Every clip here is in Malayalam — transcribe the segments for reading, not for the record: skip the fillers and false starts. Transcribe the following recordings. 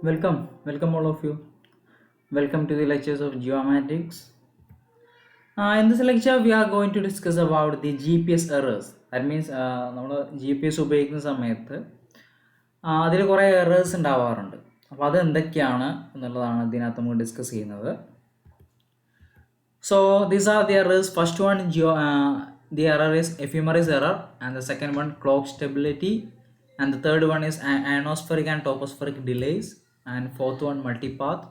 Welcome all of you. Welcome to the lectures of geomatrics. In this lecture, we are going to discuss about the GPS errors. That means നമ്മൾ ജി പി എസ് ഉപയോഗിക്കുന്ന സമയത്ത് അതിൽ കുറേ എറേഴ്സ് ഉണ്ടാവാറുണ്ട്. അപ്പോൾ അത് എന്തൊക്കെയാണ് എന്നുള്ളതാണ് ഇതിനകത്ത് നമ്മൾ ഡിസ്കസ് ചെയ്യുന്നത്. So these are the errors. First one, the error is ephemeris error, and the second one clock stability, and the third one is ionospheric and tropospheric delays, and fourth one multipath,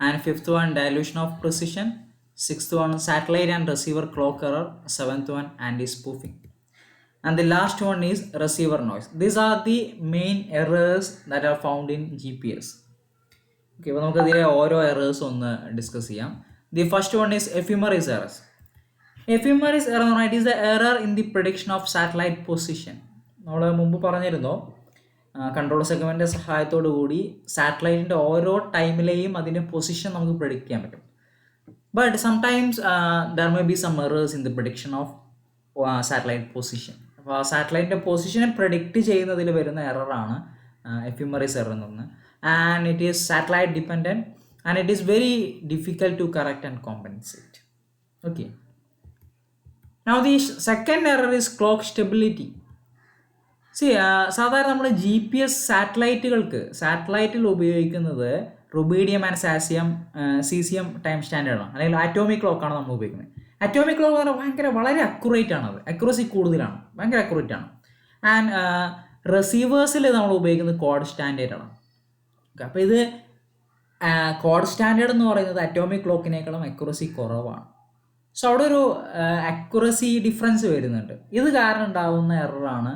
and fifth one dilution of precision, sixth one satellite and receiver clock error, seventh one anti-spoofing, and the last one is receiver noise. These are the main errors that are found in GPS. Okay, അപ്പോൾ നമുക്കതിലെ ഓരോ എറേഴ്സ് ഒന്ന് ഡിസ്കസ് ചെയ്യാം. The first one is ephemeris errors. Ephemeris error എന്ന് പറഞ്ഞാൽ it is the error in the prediction of satellite position. നമ്മൾ മുമ്പ് പറഞ്ഞിരുന്നു കൺട്രോൾ സെഗ്മെൻറ്റിൻ്റെ സഹായത്തോടു കൂടി സാറ്റലൈറ്റിൻ്റെ ഓരോ ടൈമിലെയും അതിൻ്റെ പൊസിഷൻ നമുക്ക് പ്രെഡിക്റ്റ് ചെയ്യാൻ പറ്റും. But sometimes there may be some errors in the prediction of satellite position. അപ്പോൾ ആ സാറ്റലൈറ്റിൻ്റെ പൊസിഷനെ പ്രെഡിക്റ്റ് ചെയ്യുന്നതിൽ വരുന്ന എററാണ് എഫിമറിസ് എറർ എന്ന് പറഞ്ഞത്. And it is satellite dependent and it is very difficult to correct and compensate. Okay, now the second error is clock stability. See, സാധാരണ നമ്മൾ ജി പി എസ് സാറ്റലൈറ്റിൽ ഉപയോഗിക്കുന്നത് റുബീഡിയം ആൻഡ് സീസിയം ടൈം സ്റ്റാൻഡേർഡാണ്, അല്ലെങ്കിൽ ആറ്റോമിക് ക്ലോക്കാണ് നമ്മൾ ഉപയോഗിക്കുന്നത്. ആറ്റോമിക് ക്ലോക്ക് എന്ന് പറഞ്ഞാൽ വളരെ അക്യുറേറ്റ് ആണ്, അത് അക്യുറസി കൂടുതലാണ്, ഭയങ്കര അക്യുറേറ്റ് ആണ്. ആൻഡ് റിസീവേഴ്സിൽ നമ്മൾ ഉപയോഗിക്കുന്നത് കോഡ് സ്റ്റാൻഡേർഡാണ്. ഓക്കെ, അപ്പോൾ ഇത് കോഡ് സ്റ്റാൻഡേർഡ് എന്ന് പറയുന്നത് അറ്റോമിക് ക്ലോക്കിനേക്കാളും അക്യുറസി കുറവാണ്. സോ അവിടെ ഒരു അക്യുറസി ഡിഫറൻസ് വരുന്നുണ്ട്. ഇത് കാരണം ഉണ്ടാകുന്ന എററാണ്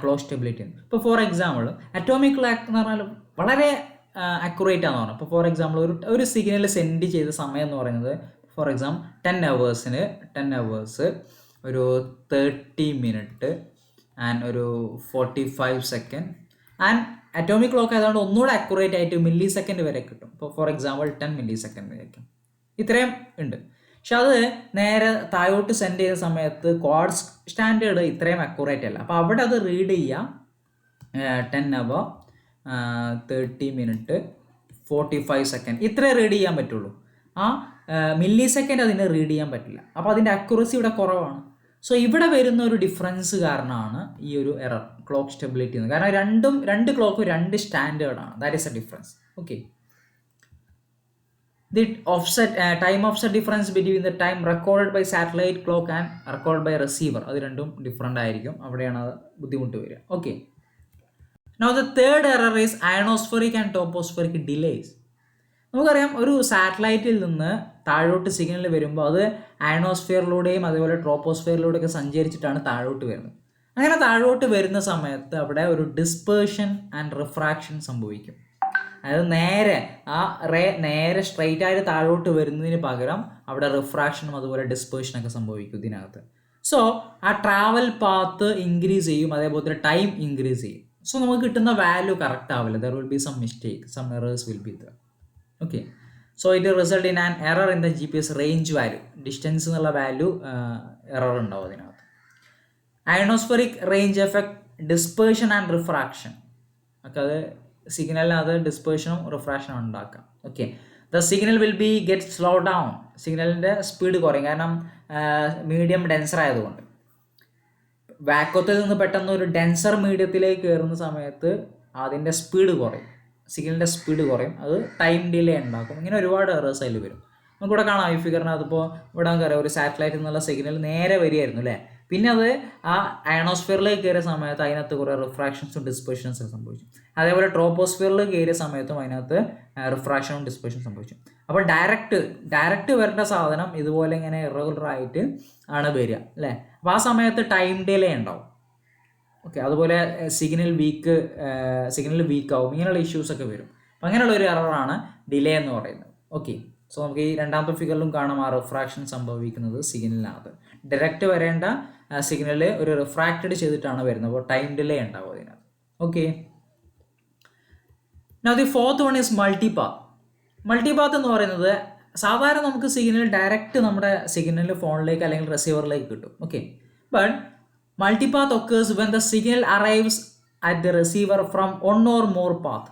ക്ലോക്ക് സ്റ്റെബിലിറ്റി. ഇപ്പോൾ ഫോർ എക്സാമ്പിൾ അറ്റോമിക് ക്ലോക്ക് എന്ന് പറഞ്ഞാൽ വളരെ അക്യുറേറ്റ് ആണെന്ന് പറഞ്ഞാൽ, ഇപ്പോൾ ഫോർ എക്സാമ്പിൾ ഒരു സിഗ്നൽ സെൻഡ് ചെയ്ത സമയം എന്ന് പറയുന്നത് ഫോർ എക്സാമ്പിൾ 10 hours ഒരു 30 minutes ആൻഡ് ഒരു 45 seconds. ആൻഡ് അറ്റോമിക് ക്ലോക്ക് ആയതുകൊണ്ട് ഒന്നുകൂടെ അക്യുറേറ്റ് ആയിട്ട് മില്ലി സെക്കൻഡ് വരെ കിട്ടും. ഇപ്പോൾ ഫോർ എക്സാമ്പിൾ 10 millisecond വരെയൊക്കെ ഇത്രയും ഉണ്ട്. പക്ഷെ അത് നേരെ താഴോട്ട് സെൻഡ് ചെയ്ത സമയത്ത് കോഡ് സ്റ്റാൻഡേർഡ് ഇത്രയും അക്യുറേറ്റ് അല്ല. അപ്പോൾ അവിടെ അത് റീഡ് ചെയ്യാം 10 hours 30 minutes 45 seconds ഇത്രേ റീഡ് ചെയ്യാൻ പറ്റുള്ളൂ. ആ മില്ലി സെക്കൻഡ് അതിനെ റീഡ് ചെയ്യാൻ പറ്റില്ല. അപ്പോൾ അതിൻ്റെ അക്യുറസി ഇവിടെ കുറവാണ്. സോ ഇവിടെ വരുന്ന ഒരു ഡിഫറൻസ് കാരണമാണ് ഈ ഒരു എറർ ക്ലോക്ക് സ്റ്റെബിലിറ്റി എന്ന്. കാരണം രണ്ട് ക്ലോക്ക് രണ്ട് സ്റ്റാൻഡേർഡാണ്. That is a difference. Okay, the time offset difference between the time record by satellite clock and record by receiver, അത് രണ്ടും ഡിഫറെൻ്റ് ആയിരിക്കും. അവിടെയാണ് അത് ബുദ്ധിമുട്ട് വരിക. Okay, now the third error is ionospheric and tropospheric delays. നമുക്കറിയാം, ഒരു സാറ്റലൈറ്റിൽ നിന്ന് താഴോട്ട് സിഗ്നൽ വരുമ്പോൾ അത് അയണോസ്ഫിയറിലൂടെയും അതേപോലെ ട്രോപ്പോസ്ഫിയറിലൂടെയൊക്കെ സഞ്ചരിച്ചിട്ടാണ് താഴോട്ട് വരുന്നത്. അങ്ങനെ താഴോട്ട് വരുന്ന സമയത്ത് അവിടെ ഒരു ഡിസ്പേർഷൻ ആൻഡ് റിഫ്രാക്ഷൻ സംഭവിക്കും. അതായത് നേരെ സ്ട്രെയിറ്റ് ആയിട്ട് താഴോട്ട് വരുന്നതിന് പകരം അവിടെ റിഫ്രാക്ഷനും അതുപോലെ ഡിസ്പേർഷനൊക്കെ സംഭവിക്കും ഇതിനകത്ത്. സോ ആ ട്രാവൽ പാത്ത് ഇൻക്രീസ് ചെയ്യും, അതേപോലെ തന്നെ ടൈം ഇൻക്രീസ് ചെയ്യും. സോ നമുക്ക് കിട്ടുന്ന വാല്യൂ കറക്റ്റ് ആവില്ല. There will be some mistake, some errors will be there. Okay, so it result in an error in the G P S range value. Distance എന്നുള്ള വാല്യൂ എറർ ഉണ്ടാവും അതിനകത്ത്. Ionospheric range effect, dispersion and refraction ഒക്കെ അത് സിഗ്നലിനകത്ത് ഡിസ്പേർഷനും റിഫ്രാക്ഷനും ഉണ്ടാക്കാം. Okay, the signal will be get slow down. സിഗ്നലിൻ്റെ സ്പീഡ് കുറയും, കാരണം മീഡിയം ഡെൻസർ ആയതുകൊണ്ട്. വാക്വത്തിൽ നിന്ന് പെട്ടെന്ന് ഒരു ഡെൻസർ മീഡിയത്തിലേക്ക് കയറുന്ന സമയത്ത് അതിൻ്റെ സ്പീഡ് കുറയും, സിഗ്നലിൻ്റെ സ്പീഡ് കുറയും, അത് ടൈം ഡിലേ ഉണ്ടാക്കും. ഇങ്ങനെ ഒരുപാട് എറേഴ്സ് അതിൽ വരും. നമുക്കിവിടെ കാണാം ഈ ഫിഗറിനകത്ത്. ഇപ്പോൾ ഇവിടെ നമുക്കറിയാം ഒരു സാറ്റലൈറ്റിൽ നിന്നുള്ള സിഗ്നൽ നേരെ വരികയായിരുന്നു അല്ലേ. പിന്നെ അത് ആ അയണോസ്ഫിയറിലേക്ക് കയറിയ സമയത്ത് അതിനകത്ത് കുറേ റിഫ്രാക്ഷൻസും ഡിസ്പേർഷൻസും സംഭവിച്ചു. അതേപോലെ ട്രോപ്പോസ്ഫിയറിൽ കയറിയ സമയത്തും അതിനകത്ത് റിഫ്രാക്ഷനും ഡിസ്പേർഷനും സംഭവിച്ചു. അപ്പോൾ ഡയറക്റ്റ് വരേണ്ട സാധനം ഇതുപോലെ ഇങ്ങനെ ഇറഗുലറായിട്ട് ആണ് വരിക അല്ലേ. അപ്പോൾ ആ സമയത്ത് ടൈം ഡിലേ ഉണ്ടാവും. ഓക്കെ, അതുപോലെ സിഗ്നൽ വീക്കാവും, ഇങ്ങനെയുള്ള ഇഷ്യൂസൊക്കെ വരും. അപ്പം അങ്ങനെയുള്ള ഒരു എററാണ് ഡിലേ എന്ന് പറയുന്നത്. ഓക്കെ, സോ നമുക്ക് ഈ രണ്ടാമത്തെ ഫിഗറിലും കാണാം ആ റിഫ്രാക്ഷൻ സംഭവിക്കുന്നത് സിഗ്നലിനകത്ത്. ഡയറക്റ്റ് വരേണ്ട സിഗ്നൽ ഒരു റിഫ്രാക്റ്റഡ് ചെയ്തിട്ടാണ് വരുന്നത്, അപ്പോൾ ടൈം ഡിലേ ഉണ്ടാവും അതിനകത്ത്. Okay, now the fourth one is multipath. Multipath എന്ന് പറയുന്നത് സാധാരണ നമുക്ക് സിഗ്നൽ ഡയറക്റ്റ് നമ്മുടെ സിഗ്നൽ ഫോണിലേക്ക് അല്ലെങ്കിൽ റിസീവറിലേക്ക് കിട്ടും. Okay, but multipath occurs when the signal arrives at the receiver from one or more path.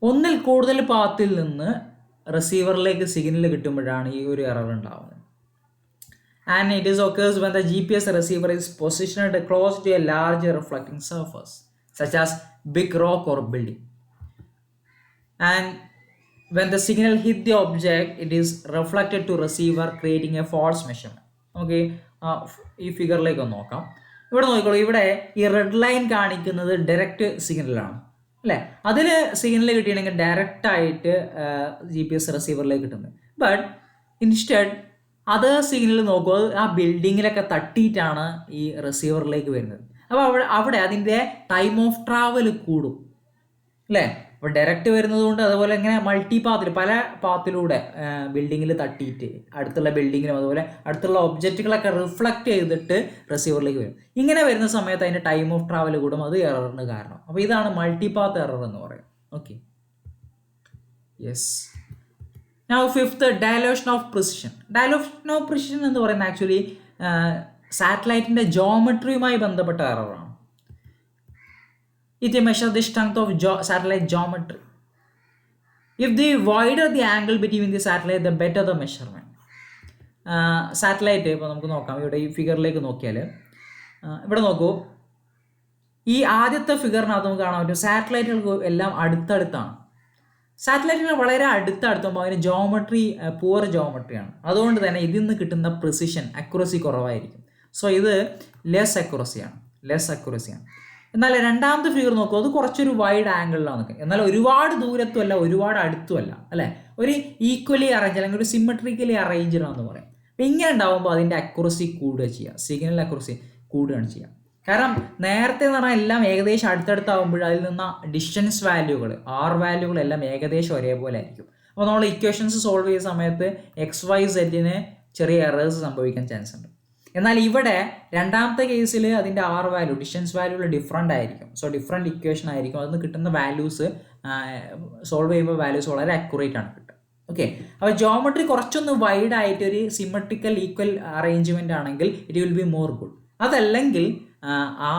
ഒന്നിൽ കൂടുതൽ പാത്തിൽ നിന്ന് റിസീവറിലേക്ക് സിഗ്നൽ കിട്ടുമ്പോഴാണ് ഈ ഒരു എറർ ഉണ്ടാവുന്നത്. And it is occurs when the GPS receiver is positioned close to a large reflecting surface such as big rock or building, and when the signal hit the object it is reflected to receiver creating a false measurement. Okay, ഈ ഫിഗറിലേക്ക് ഒന്ന് നോക്കാം. ഇവിടെ നോക്കിക്കോളൂ, ഇവിടെ ഈ റെഡ് ലൈൻ കാണിക്കുന്നത് ഡയറക്റ്റ് സിഗ്നലാണ് അല്ലേ. അതിൽ സിഗ്നൽ കിട്ടിയിട്ടുണ്ടെങ്കിൽ ഡയറക്റ്റായിട്ട് GPS റിസീവറിലേക്ക് കിട്ടുന്നത്. ബട്ട് ഇൻസ്റ്റഡ് അത് സിഗ്നൽ നോക്കുക, ആ ബിൽഡിങ്ങിലൊക്കെ തട്ടിയിട്ടാണ് ഈ റിസീവറിലേക്ക് വരുന്നത്. അപ്പോൾ അവിടെ അതിൻ്റെ ടൈം ഓഫ് ട്രാവൽ കൂടും അല്ലേ. അപ്പോൾ ഡയറക്റ്റ് വരുന്നത് കൊണ്ട് അതുപോലെ ഇങ്ങനെ മൾട്ടി പാത്തിൽ പല പാത്തിലൂടെ ബിൽഡിങ്ങിൽ തട്ടിയിട്ട് അടുത്തുള്ള ബിൽഡിങ്ങിലും അതുപോലെ അടുത്തുള്ള ഒബ്ജക്റ്റുകളൊക്കെ റിഫ്ലക്റ്റ് ചെയ്തിട്ട് റിസീവറിലേക്ക് വരും. ഇങ്ങനെ വരുന്ന സമയത്ത് അതിൻ്റെ ടൈം ഓഫ് ട്രാവൽ കൂടും, അത് എററിന് കാരണം. അപ്പോൾ ഇതാണ് മൾട്ടി പാത്ത് എറർ എന്ന് പറയും. Okay, yes. Now fifth, dilation of precision. Dilation of precision എന്ന് പറയുന്നത് ആക്ച്വലി സാറ്റലൈറ്റിൻ്റെ ജോമെട്രിയുമായി ബന്ധപ്പെട്ട എററാണ്. It measures the strength of satellite geometry. If the wider the angle between the satellite, the better the measurement. Satellite ഇപ്പോൾ നമുക്ക് നോക്കാം. ഇവിടെ ഈ ഫിഗറിലേക്ക് നോക്കിയാൽ ഇവിടെ നോക്കൂ, ഈ ആദ്യത്തെ ഫിഗറിനകത്ത് നമുക്ക് കാണാൻ പറ്റും സാറ്റലൈറ്റുകൾ എല്ലാം അടുത്തടുത്താണ്. സാറ്റലൈറ്റുകൾ വളരെ അടുത്തടുത്തുമ്പോൾ അതിന് ജോമെട്രി പൂവർ ജോമെട്രിയാണ്. അതുകൊണ്ട് തന്നെ ഇതിൽ നിന്ന് കിട്ടുന്ന പ്രിസിഷൻ അക്യുറസി കുറവായിരിക്കും. സോ ഇത് ലെസ് അക്യുറസിയാണ്. എന്നാൽ രണ്ടാമത്തെ ഫിഗർ നോക്കൂ, അത് കുറച്ചൊരു വൈഡ് ആംഗിളിലാണ് നിൽക്കുക. എന്നാൽ ഒരുപാട് ദൂരത്തുമല്ല ഒരുപാട് അടുത്തുമല്ല അല്ലേ, ഒരു ഈക്വലി അറേഞ്ച് അല്ലെങ്കിൽ ഒരു സിമെട്രിക്കലി അറേഞ്ച്ഡാണെന്ന് പറയും. അപ്പം ഇങ്ങനെ ഉണ്ടാകുമ്പോൾ അതിൻ്റെ അക്യുറസി കൂടുക ചെയ്യുക, സിഗ്നൽ അക്യുറസി കൂടുകയാണ് ചെയ്യുക. കാരണം നേരത്തെ എന്ന് പറഞ്ഞാൽ എല്ലാം ഏകദേശം അടുത്തടുത്താകുമ്പോൾ അതിൽ നിന്ന് ഡിസ്റ്റൻസ് വാല്യൂകൾ വാല്യൂകൾ എല്ലാം ഏകദേശം ഒരേപോലെ ആയിരിക്കും. അപ്പോൾ നമ്മൾ ഇക്വേഷൻസ് സോൾവ് ചെയ്യുന്ന സമയത്ത് XYZ ചെറിയ എറേഴ്സ് സംഭവിക്കാൻ ചാൻസ് ഉണ്ട്. എന്നാൽ ഇവിടെ രണ്ടാമത്തെ കേസിൽ അതിൻ്റെ വാല്യൂ ഡിസ്റ്റൻസ് വാല്യൂകൾ ഡിഫറൻ്റ് ആയിരിക്കും. സോ ഡിഫറെൻറ്റ് ഇക്വേഷൻ ആയിരിക്കും. അതിൽ നിന്ന് കിട്ടുന്ന വാല്യൂസ് സോൾവ് ചെയ്യുമ്പോൾ വാല്യൂസ് വളരെ അക്യുറേറ്റ് ആണ് കിട്ടുക. ഓക്കെ, അപ്പോൾ ജോമെട്രി കുറച്ചൊന്ന് വൈഡ് ആയിട്ട് ഒരു സിമെട്രിക്കൽ ഈക്വൽ അറേഞ്ച്മെൻ്റ് ആണെങ്കിൽ it will be more good. അതല്ലെങ്കിൽ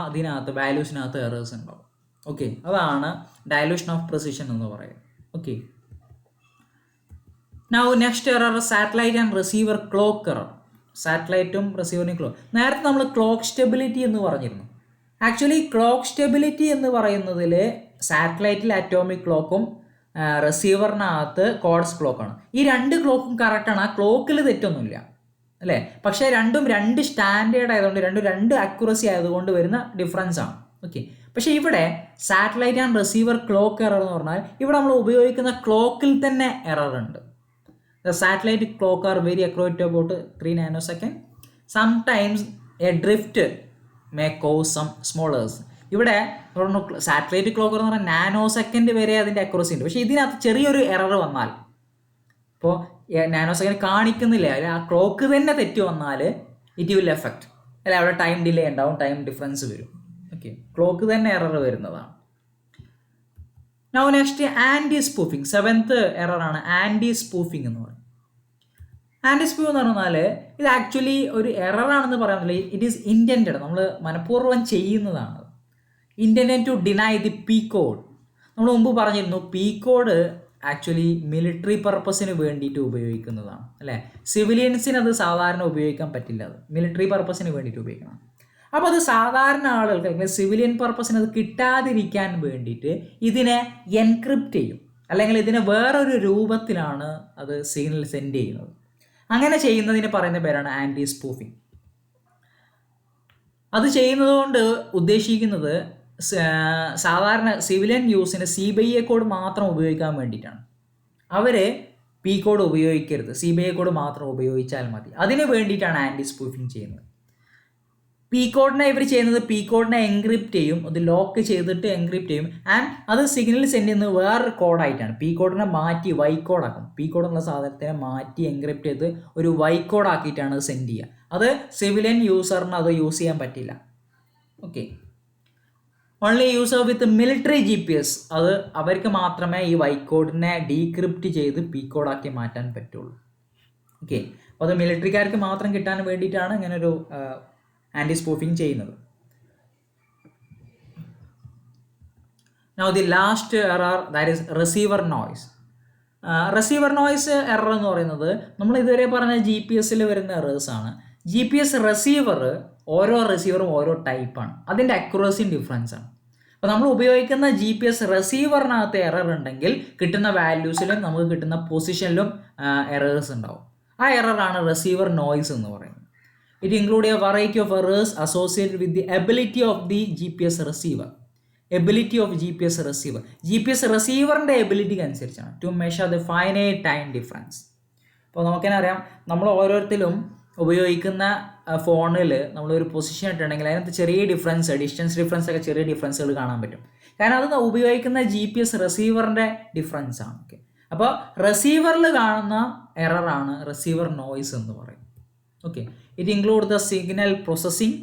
അതിനകത്ത് വാല്യൂസിനകത്ത് എറേഴ്സ് ഉണ്ടാവും. ഓക്കെ, അതാണ് ഡയലൂഷൻ ഓഫ് പ്രിസിഷൻ എന്ന് പറയുന്നത്. Okay, now next error, satellite and receiver clock error. സാറ്റലൈറ്റും റിസീവറിനും ക്ലോക്ക്. നേരത്തെ നമ്മൾ ക്ലോക്ക് സ്റ്റെബിലിറ്റി എന്ന് പറഞ്ഞിരുന്നു. ആക്ച്വലി ക്ലോക്ക് സ്റ്റെബിലിറ്റി എന്ന് പറയുന്നതിൽ സാറ്റലൈറ്റിൽ അറ്റോമിക് ക്ലോക്കും റിസീവറിനകത്ത് കോഡ്സ് ക്ലോക്കാണ്. ഈ രണ്ട് ക്ലോക്കും കറക്റ്റാണ്, ആ ക്ലോക്കിൽ തെറ്റൊന്നുമില്ല അല്ലേ. പക്ഷേ രണ്ടും രണ്ട് സ്റ്റാൻഡേർഡ് ആയതുകൊണ്ട് രണ്ട് അക്യുറസി ആയതുകൊണ്ട് വരുന്ന ഡിഫറൻസ് ആണ്. ഓക്കെ, പക്ഷേ ഇവിടെ satellite and receiver clock error എന്ന് പറഞ്ഞാൽ ഇവിടെ നമ്മൾ ഉപയോഗിക്കുന്ന ക്ലോക്കിൽ തന്നെ എറർ ഉണ്ട്. The satellite clock are very accurate about 3 nanoseconds. Sometimes a drift may cause some small errors. ഇവിടെ സാറ്റലൈറ്റ് ക്ലോക്ക് എന്ന് പറഞ്ഞാൽ നാനോ സെക്കൻഡ് വരെ അതിൻ്റെ അക്യുറസി ഉണ്ട്. പക്ഷേ ഇതിനകത്ത് ചെറിയൊരു എറർ വന്നാൽ, ഇപ്പോൾ നാനോ സെക്കൻഡ് കാണിക്കുന്നില്ല, ആ ക്ലോക്ക് തന്നെ തെറ്റ് വന്നാൽ ഇറ്റ് വിൽ എഫക്റ്റ് അല്ലെ, അവിടെ ടൈം ഡിലേ ഉണ്ടാവും, ടൈം ഡിഫറൻസ് വരും. ഓക്കെ, ക്ലോക്ക് തന്നെ എറർ വരുന്നതാണ്. Now next anti spoofing. Seventh എററാണ് ആൻറ്റി സ്പൂഫിങ് എന്ന് പറയുന്നത്. ആൻറ്റി സ്പൂഫ് എന്ന് പറഞ്ഞാൽ ഇത് ആക്ച്വലി ഒരു എററാണെന്ന് പറയുന്നില്ല, ഇറ്റ് ഈസ് ഇൻറ്റൻറ്റഡ്, നമ്മൾ മനഃപൂർവ്വം ചെയ്യുന്നതാണ്. Intended to deny the P code. നമ്മൾ മുമ്പ് പറഞ്ഞിരുന്നു പി കോഡ് ആക്ച്വലി മിലിറ്ററി പർപ്പസിന് വേണ്ടിയിട്ട് ഉപയോഗിക്കുന്നതാണ് അല്ലേ. സിവിലിയൻസിന് അത് സാധാരണ ഉപയോഗിക്കാൻ പറ്റില്ല, അത് മിലിറ്ററി പർപ്പസിന് വേണ്ടിയിട്ട് ഉപയോഗിക്കണം. അപ്പോൾ അത് സാധാരണ ആളുകൾക്ക് അല്ലെങ്കിൽ സിവിലിയൻ പർപ്പസിന് അത് കിട്ടാതിരിക്കാൻ വേണ്ടിയിട്ട് ഇതിനെ എൻക്രിപ്റ്റ് ചെയ്യും, അല്ലെങ്കിൽ ഇതിനെ വേറൊരു രൂപത്തിലാണ് അത് സിഗ്നൽ സെൻഡ് ചെയ്യുന്നത്. അങ്ങനെ ചെയ്യുന്നതിന് പറയുന്ന പേരാണ് ആൻറ്റി സ്പൂഫിങ്. അത് ചെയ്യുന്നത് കൊണ്ട് ഉദ്ദേശിക്കുന്നത് സാധാരണ സിവിലിയൻ യൂസിന് CBI കോഡ് മാത്രം ഉപയോഗിക്കാൻ വേണ്ടിയിട്ടാണ്. അവർ പി കോഡ് ഉപയോഗിക്കരുത്, CBI കോഡ് മാത്രം ഉപയോഗിച്ചാൽ മതി. അതിന് വേണ്ടിയിട്ടാണ് ആൻറ്റി സ്പൂഫിങ് ചെയ്യുന്നത്. പി കോഡിനെ ഇവർ ചെയ്യുന്നത് പി കോഡിനെ എൻക്രിപ്റ്റ് ചെയ്യും, അത് ലോക്ക് ചെയ്തിട്ട് എൻക്രിപ്റ്റ് ചെയ്യും. ആൻഡ് അത് സിഗ്നൽ സെൻഡ് ചെയ്യുന്നത് വേറൊരു കോഡായിട്ടാണ്. പി കോഡിനെ മാറ്റി വൈ കോഡാക്കും. പി കോഡുള്ള സാധനത്തിനെ മാറ്റി എൻക്രിപ്റ്റ് ചെയ്ത് ഒരു വൈ കോഡാക്കിയിട്ടാണ് അത് സെൻഡ് ചെയ്യുക. അത് സിവിലിയൻ യൂസറിന് അത് യൂസ് ചെയ്യാൻ പറ്റില്ല. ഓക്കെ, ഓൺലി യൂസർ വിത്ത് മിലിറ്ററി GPS, അത് അവർക്ക് മാത്രമേ ഈ വൈ കോഡിനെ ഡീക്രിപ്റ്റ് ചെയ്ത് പി കോഡാക്കി മാറ്റാൻ പറ്റുള്ളൂ. ഓക്കെ, അപ്പോൾ അത് മിലിറ്ററിക്കാർക്ക് മാത്രം കിട്ടാൻ വേണ്ടിയിട്ടാണ് ഇങ്ങനൊരു ആൻറ്റി സ്പൂഫിങ് ചെയ്യുന്നത്. Now the last error, that is receiver noise. Receiver noise error എന്ന് പറയുന്നത് നമ്മൾ ഇതുവരെ പറഞ്ഞ ജി പി എസിൽ വരുന്ന എറേഴ്സ് ആണ്. ജി പി എസ് റിസീവർ ഓരോ റിസീവറും ഓരോ ടൈപ്പാണ്, അതിൻ്റെ അക്യുറസിയും ഡിഫറൻസ് ആണ്. അപ്പോൾ നമ്മൾ ഉപയോഗിക്കുന്ന ജി പി എസ് റിസീവറിനകത്ത് എറർ ഉണ്ടെങ്കിൽ കിട്ടുന്ന വാല്യൂസിലും നമുക്ക് കിട്ടുന്ന പൊസിഷനിലും എറേഴ്സ് ഉണ്ടാവും. ആ എററാണ് റിസീവർ നോയ്സ് എന്ന് പറയുന്നത്. It include a variety of errors associated with the ability of the G P S receiver. Ability of G P S receiver, G P S റിസീവറിൻ്റെ എബിലിറ്റിക്ക് അനുസരിച്ചാണ് to measure the finite time difference. അപ്പോൾ നമുക്കെന്നെ അറിയാം, നമ്മൾ ഓരോരുത്തരും ഉപയോഗിക്കുന്ന ഫോണിൽ നമ്മളൊരു പൊസിഷൻ ഇട്ടുണ്ടെങ്കിൽ അതിനകത്ത് ചെറിയ ഡിഫറൻസ്, ഡിസ്റ്റൻസ് ഡിഫറൻസ് ഒക്കെ ചെറിയ ഡിഫറൻസുകൾ കാണാൻ പറ്റും. കാരണം അത് ഉപയോഗിക്കുന്ന ജി പി എസ് റിസീവറിൻ്റെ ഡിഫറൻസ് ആണ്. ഓക്കെ, അപ്പോൾ റിസീവറിൽ കാണുന്ന എററാണ് റിസീവർ നോയ്സ് എന്ന് പറയും. Okay, it include the signal processing,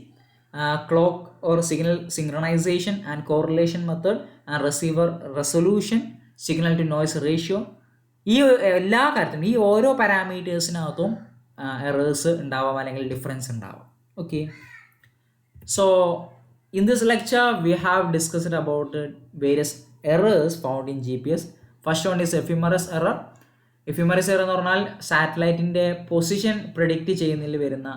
clock or signal synchronization and correlation method, and receiver resolution, signal to noise ratio. ഈ എല്ലാ കാര്യത്തിലും ഈ ഓരോ പാരാമീറ്റേഴ്സിനകത്തും എറേഴ്സ് ഉണ്ടാവാം അല്ലെങ്കിൽ ഡിഫറൻസ് ഉണ്ടാവാം. Okay, so in this lecture we have discussed about various errors found in G P S. First one is ephemeris error. Ephemeris error എന്ന് പറഞ്ഞാൽ സാറ്റലൈറ്റിൻ്റെ പൊസിഷൻ പ്രെഡിക്റ്റ് ചെയ്യുന്നതിൽ വരുന്ന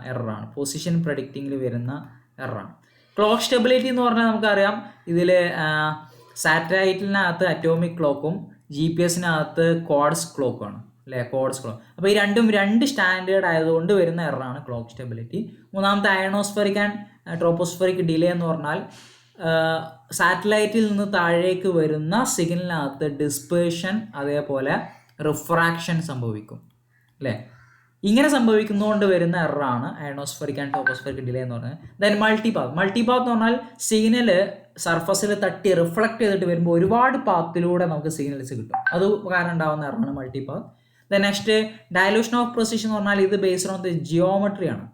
എററാണ്, പൊസിഷൻ പ്രഡിക്റ്റിങ്ങിൽ വരുന്ന എററാണ്. ക്ലോക്ക് സ്റ്റെബിലിറ്റി എന്ന് പറഞ്ഞാൽ നമുക്കറിയാം, ഇതിൽ സാറ്റലൈറ്റിനകത്ത് അറ്റോമിക് ക്ലോക്കും ജി പി എസിനകത്ത് ക്വാഡ്സ് ക്ലോക്കുമാണ് അല്ലേ, ക്വാഡ്സ് ക്ലോക്ക്. അപ്പോൾ ഈ രണ്ട് സ്റ്റാൻഡേർഡ് ആയതുകൊണ്ട് വരുന്ന എററാണ് ക്ലോക്ക് സ്റ്റെബിലിറ്റി. മൂന്നാമത്തെ അയണോസ്ഫെറിക് ആൻഡ് ട്രോപ്പോസ്ഫെറിക് ഡിലേ എന്ന് പറഞ്ഞാൽ സാറ്റലൈറ്റിൽ നിന്ന് താഴേക്ക് വരുന്ന സിഗ്നലിനകത്ത് ഡിസ്പേർഷൻ അതേപോലെ റിഫ്രാക്ഷൻ സംഭവിക്കും അല്ലേ. ഇങ്ങനെ സംഭവിക്കുന്നതുകൊണ്ട് വരുന്ന എററാണ് അയണോസ്ഫെറിക് ആൻഡ് ട്രോപ്പോസ്ഫെറിക് ഡിലേ എന്ന് പറഞ്ഞത്. ദെൻ മൾട്ടിപാത്ത് എന്ന് പറഞ്ഞാൽ സിഗ്നൽ സർഫസിൽ തട്ടി റിഫ്ലക്ട് ചെയ്തിട്ട് വരുമ്പോൾ ഒരുപാട് പാത്തിലൂടെ നമുക്ക് സിഗ്നൽസ് കിട്ടും, അത് കാരണം ഉണ്ടാകുന്ന എററാണ് multipath. Then next dilution of precision എന്ന് പറഞ്ഞാൽ ഇത് ബേസ്ഡ് ഓൺ ദി ജിയോമെട്രിയാണ്,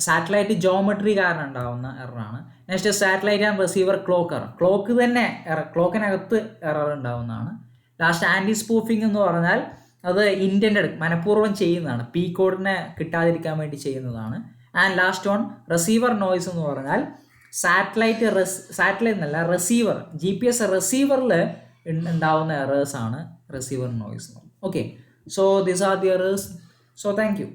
സാറ്റലൈറ്റ് ജിയോമെട്രി കാരണം ഉണ്ടാകുന്ന എററാണ്. Next satellite and receiver clock തന്നെ ക്ലോക്കിനകത്ത് എറർ ഉണ്ടാകുന്നതാണ്. ലാസ്റ്റ് ആൻറ്റി സ്പൂഫിംഗ് എന്ന് പറഞ്ഞാൽ അത് ഇൻറ്റൻറ്റഡ് മനഃപൂർവ്വം ചെയ്യുന്നതാണ്, പി കോഡിനെ കിട്ടാതിരിക്കാൻ വേണ്ടി ചെയ്യുന്നതാണ്. And last one receiver noise എന്ന് പറഞ്ഞാൽ സാറ്റലൈറ്റ് എന്നല്ല റിസീവർ, ജി പി എസ് റിസീവറിൽ ഉണ്ടാവുന്ന എറേഴ്സാണ് receiver noise. Okay, so these are the errors. So thank U.